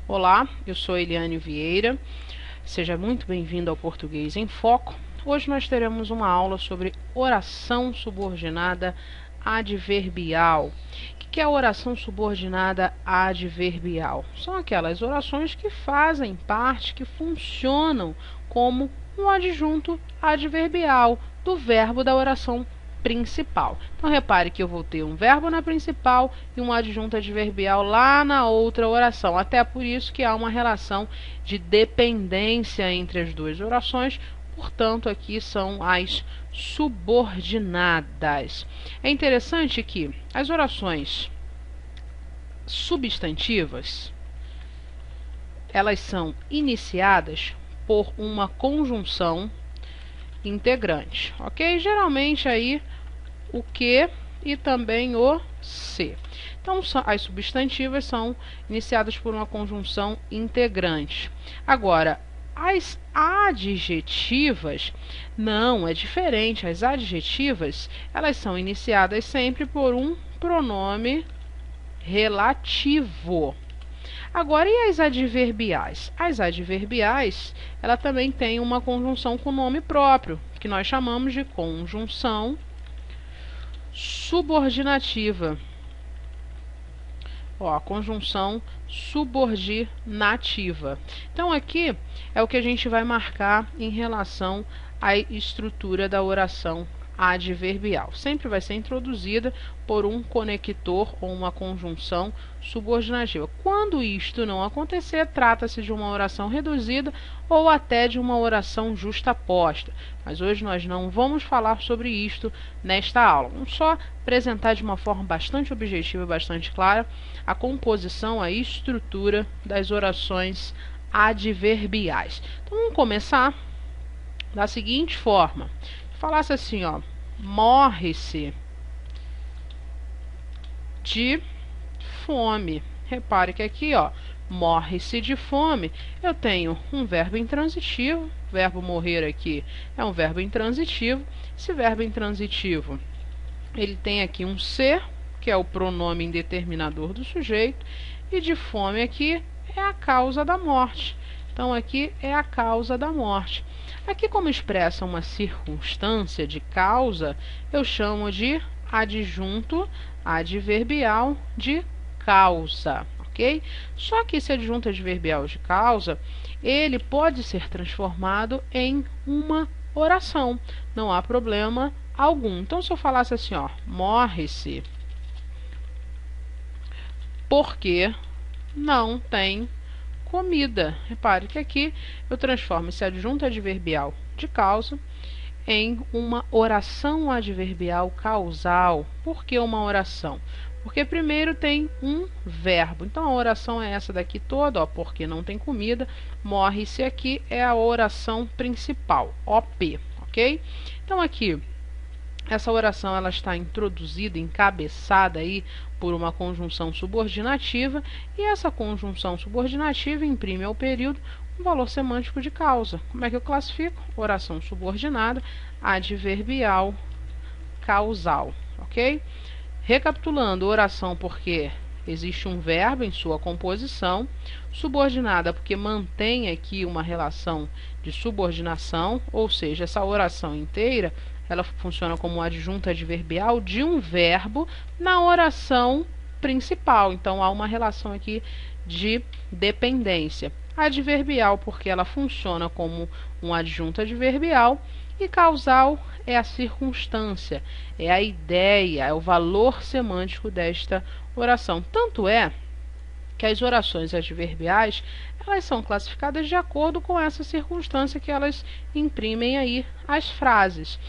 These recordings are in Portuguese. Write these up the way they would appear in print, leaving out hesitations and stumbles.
Olá, eu sou Eliane Vieira, seja muito bem-vindo ao Português em Foco. Hoje nós teremos uma aula sobre oração subordinada adverbial. O que é a oração subordinada adverbial? São aquelas orações que fazem parte, que funcionam como um adjunto adverbial do verbo da oração principal. Então, repare que eu vou ter um verbo na principal e um adjunto adverbial lá na outra oração. Até por isso que há uma relação de dependência entre as duas orações. Portanto, aqui são as subordinadas. É interessante que as orações substantivas, elas são iniciadas por uma conjunção integrante, ok? Geralmente aí o que e também o se. Então, as substantivas são iniciadas por uma conjunção integrante. Agora, as adjetivas, não, é diferente. As adjetivas, elas são iniciadas sempre por um pronome relativo. Agora, e as adverbiais? As adverbiais, ela também tem uma conjunção com nome próprio, que nós chamamos de conjunção subordinativa. Ó, conjunção subordinativa. Então, aqui é o que a gente vai marcar em relação à estrutura da oração adverbial. Sempre vai ser introduzida por um conector ou uma conjunção subordinativa. Quando isto não acontecer, trata-se de uma oração reduzida ou até de uma oração justaposta. Mas hoje nós não vamos falar sobre isto nesta aula. Vamos só apresentar de uma forma bastante objetiva e bastante clara a composição, a estrutura das orações adverbiais. Então vamos começar da seguinte forma. Falasse assim, ó, morre-se de fome. Repare que aqui, ó, morre-se de fome, eu tenho um verbo intransitivo, verbo morrer aqui é um verbo intransitivo. Esse verbo intransitivo, ele tem aqui um ser, que é o pronome indeterminador do sujeito, e de fome aqui é a causa da morte. Então, aqui é a causa da morte. Aqui, como expressa uma circunstância de causa, eu chamo de adjunto adverbial de causa, ok? Só que esse adjunto adverbial de causa, ele pode ser transformado em uma oração. Não há problema algum. Então, se eu falasse assim, ó, morre-se porque não tem comida. Repare que aqui eu transformo esse adjunto adverbial de causa em uma oração adverbial causal. Por que uma oração? Porque primeiro tem um verbo. Então, a oração é essa daqui toda, ó, porque não tem comida. Morre-se aqui é a oração principal, OP, ok? Então, aqui, essa oração ela está introduzida, encabeçada aí por uma conjunção subordinativa, e essa conjunção subordinativa imprime ao período um valor semântico de causa. Como é que eu classifico? Oração subordinada adverbial causal, ok? Recapitulando, oração porque existe um verbo em sua composição, subordinada porque mantém aqui uma relação de subordinação, ou seja, essa oração inteira ela funciona como um adjunto adverbial de um verbo na oração principal. Então, há uma relação aqui de dependência. Adverbial, porque ela funciona como um adjunto adverbial. E causal é a circunstância, é a ideia, é o valor semântico desta oração. Tanto é que as orações adverbiais, elas são classificadas de acordo com essa circunstância que elas imprimem aí as frases.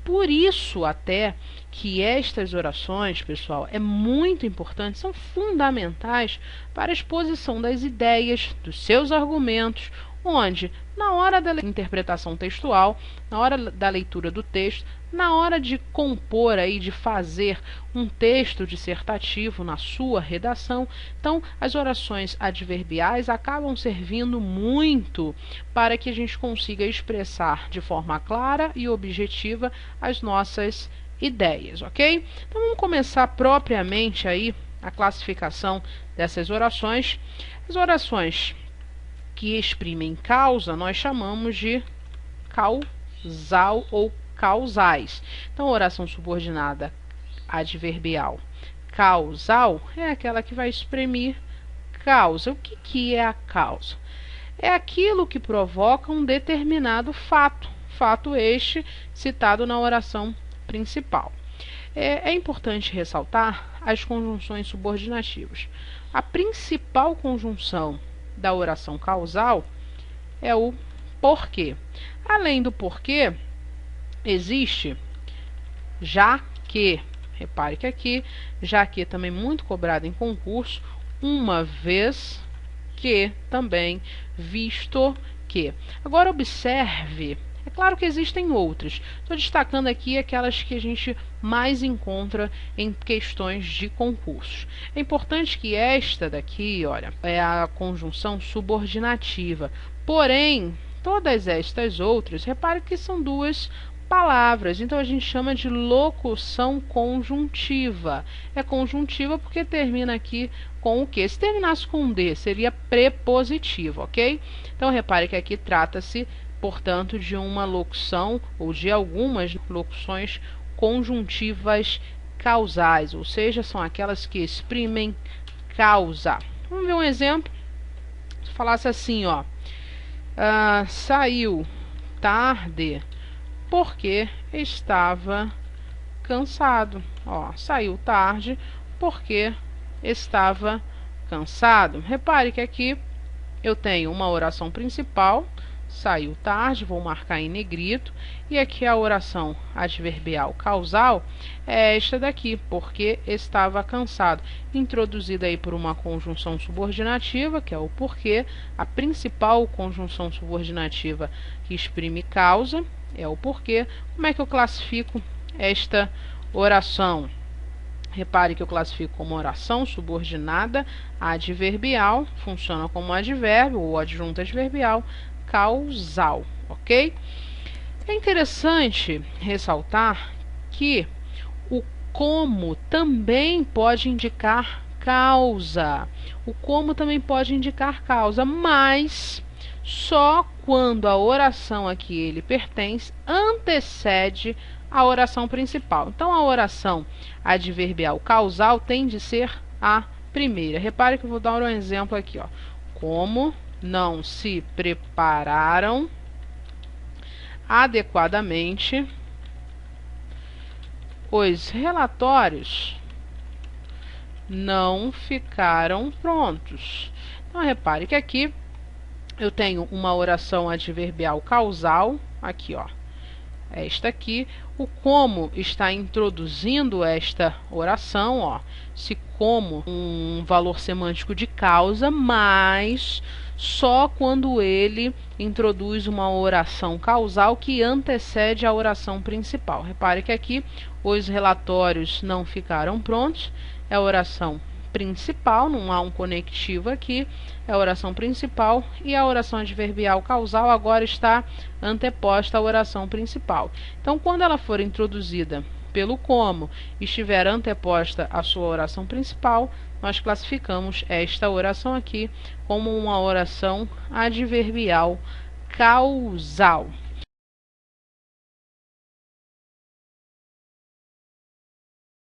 Por isso até que estas orações, pessoal, é muito importante, são fundamentais para a exposição das ideias, dos seus argumentos, onde, na hora da interpretação textual, na hora da leitura do texto, na hora de compor aí, de fazer um texto dissertativo na sua redação, então as orações adverbiais acabam servindo muito para que a gente consiga expressar de forma clara e objetiva as nossas ideias, ok? Então vamos começar propriamente aí a classificação dessas orações. As orações que exprimem causa nós chamamos de causal ou causais. Então, a oração subordinada adverbial causal é aquela que vai exprimir causa. O que é a causa? É aquilo que provoca um determinado fato. Fato este citado na oração principal. É importante ressaltar as conjunções subordinativas. A principal conjunção da oração causal é o porquê. Além do porquê, existe já que. Repare que aqui, já que também muito cobrado em concurso, uma vez que também, visto que. Agora observe, é claro que existem outras. Estou destacando aqui aquelas que a gente mais encontra em questões de concursos. É importante que esta daqui, olha, é a conjunção subordinativa. Porém, todas estas outras, repare que são duas palavras, então a gente chama de locução conjuntiva. É conjuntiva porque termina aqui com o que? Se terminasse com D, seria prepositivo, ok? Então repare que aqui trata-se, portanto, de uma locução ou de algumas locuções conjuntivas causais, ou seja, são aquelas que exprimem causa. Vamos ver um exemplo? Se falasse assim, ó, saiu tarde porque estava cansado. Ó, saiu tarde porque estava cansado. Repare que aqui eu tenho uma oração principal, saiu tarde, vou marcar em negrito, e aqui a oração adverbial causal é esta daqui, porque estava cansado, introduzida aí por uma conjunção subordinativa, que é o porquê. A principal conjunção subordinativa que exprime causa é o porquê. Como é que eu classifico esta oração? Repare que eu classifico como oração subordinada adverbial, funciona como advérbio ou adjunto adverbial causal, ok? É interessante ressaltar que o como também pode indicar causa. O como também pode indicar causa, mas só quando a oração a que ele pertence antecede a oração principal. Então, a oração adverbial causal tem de ser a primeira. Repare que eu vou dar um exemplo aqui, ó. Como não se prepararam adequadamente os relatórios não ficaram prontos. Então, repare que aqui eu tenho uma oração adverbial causal, aqui, ó, esta aqui. O como está introduzindo esta oração, ó, se como um valor semântico de causa, mas só quando ele introduz uma oração causal que antecede a oração principal. Repare que aqui os relatórios não ficaram prontos, é a oração principal, não há um conectivo aqui, é a oração principal, e a oração adverbial causal agora está anteposta à oração principal. Então, quando ela for introduzida pelo como e estiver anteposta à sua oração principal, nós classificamos esta oração aqui como uma oração adverbial causal.